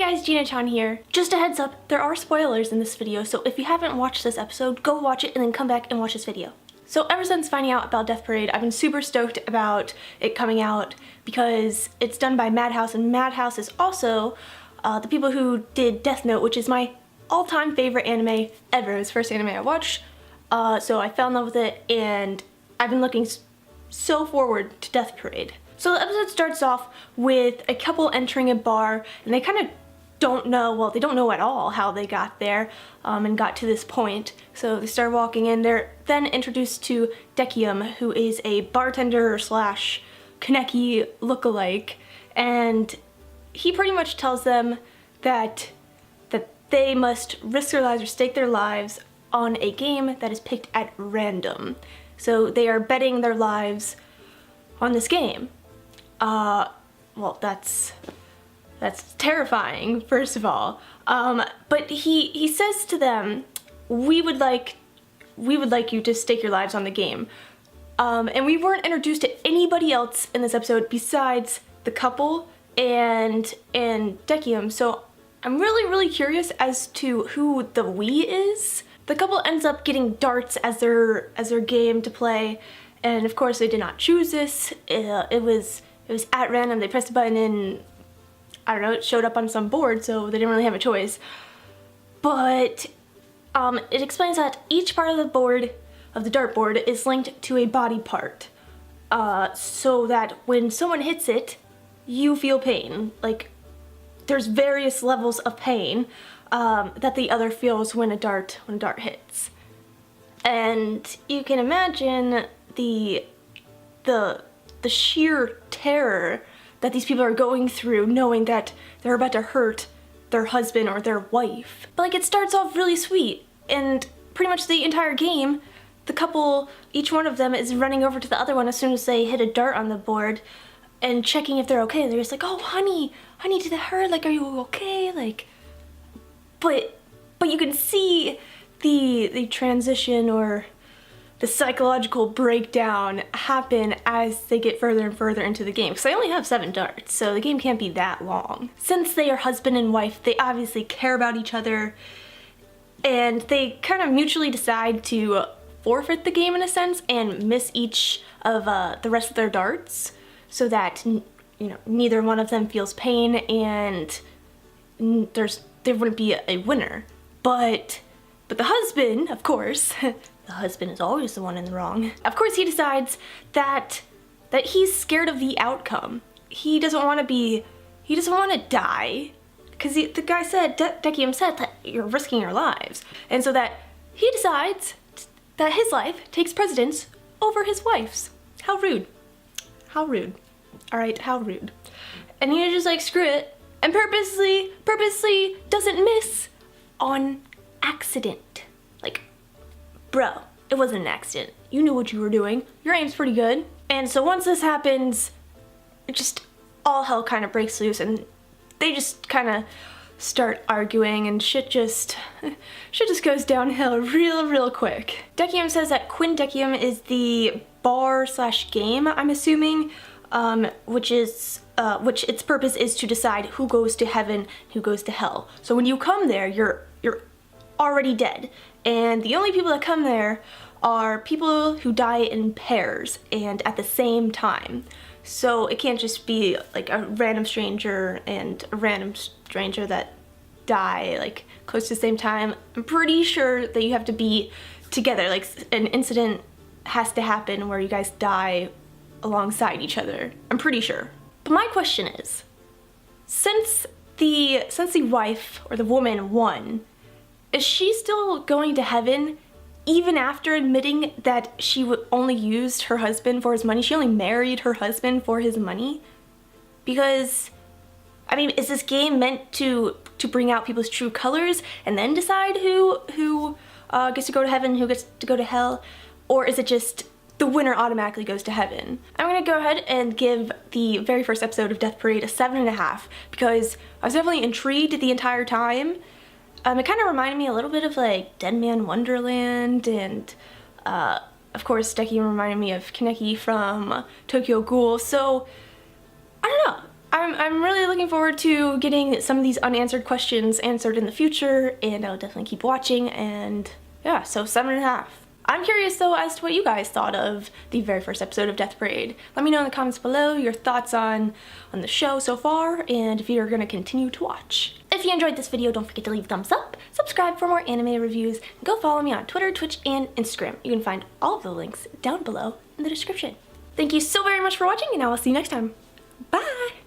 guys, Gina-chan here. Just a heads up, there are spoilers in this video, so if you haven't watched this episode, go watch it and then come back and watch this video. So ever since finding out about Death Parade, I've been super stoked about it coming out because it's done by Madhouse, and Madhouse is also the people who did Death Note, which is my all-time favorite anime ever. It was the first anime I watched, so I fell in love with it, and I've been looking so forward to Death Parade. So the episode starts off with a couple entering a bar, and they kind of don't know, well, they don't know at all how they got there and got to this point. So they start walking in. They're then introduced to Dekium, who is a bartender slash Kaneki lookalike, and he pretty much tells them that they must risk their lives or stake their lives on a game that is picked at random. So they are betting their lives on this game. Well, that's terrifying, first of all. But he says to them, we would like you to stake your lives on the game. And we weren't introduced to anybody else in this episode besides the couple and Dekium, so I'm really curious as to who the we is. The couple ends up getting darts as their game to play, and of course they did not choose this. It was at random. They pressed a button and I don't know, it showed up on some board, so they didn't really have a choice. But it explains that each part of the board, of the dartboard, is linked to a body part, so that when someone hits it, you feel pain. Like, there's various levels of pain that the other feels when a dart hits, and you can imagine the sheer terror that these people are going through, knowing that they're about to hurt their husband or their wife. But like, it starts off really sweet, and pretty much the entire game, the couple, each one of them is running over to the other one as soon as they hit a dart on the board and checking if they're okay. They're just like, oh honey, did it hurt? Like, are you okay? Like, but you can see the transition or the psychological breakdown happen as they get further and further into the game, because they only have 7 darts, so the game can't be that long. Since they are husband and wife, they obviously care about each other, and they kind of mutually decide to forfeit the game in a sense and miss each of the rest of their darts, so that neither one of them feels pain and there wouldn't be a winner. But the husband, of course, the husband is always the one in the wrong. Of course, he decides that he's scared of the outcome. He doesn't want to die, because the guy said, Dekium said that you're risking your lives. And so that he decides that his life takes precedence over his wife's. How rude. How rude. Alright, how rude. And he's just like, screw it, and purposely doesn't miss on accident. Like, bro, it wasn't an accident. You knew what you were doing. Your aim's pretty good. And so once this happens, just all hell kind of breaks loose, and they just kind of start arguing, and shit just goes downhill real quick. Dekium says that Quinn Dekium is the bar slash game, I'm assuming, which its purpose is to decide who goes to heaven, who goes to hell. So when you come there, you're already dead, and the only people that come there are people who die in pairs and at the same time. So it can't just be like a random stranger and a random stranger that die like close to the same time. I'm pretty sure that you have to be together, like an incident has to happen where you guys die alongside each other. I'm pretty sure. But my question is, since the wife or the woman won, is she still going to heaven even after admitting that she only used her husband for his money? She only married her husband for his money? Because, I mean, is this game meant to bring out people's true colors and then decide who gets to go to heaven, who gets to go to hell? Or is it just the winner automatically goes to heaven? I'm gonna go ahead and give the very first episode of Death Parade a 7.5, because I was definitely intrigued the entire time. It kind of reminded me a little bit of like Dead Man Wonderland, and of course Dekium reminded me of Kaneki from Tokyo Ghoul, so I don't know. I'm really looking forward to getting some of these unanswered questions answered in the future, and I'll definitely keep watching, and yeah, so 7.5. I'm curious though as to what you guys thought of the very first episode of Death Parade. Let me know in the comments below your thoughts on the show so far, and if you're gonna continue to watch. If you enjoyed this video, don't forget to leave a thumbs up, subscribe for more anime reviews, and go follow me on Twitter, Twitch, and Instagram. You can find all of the links down below in the description. Thank you so very much for watching, and I will see you next time. Bye!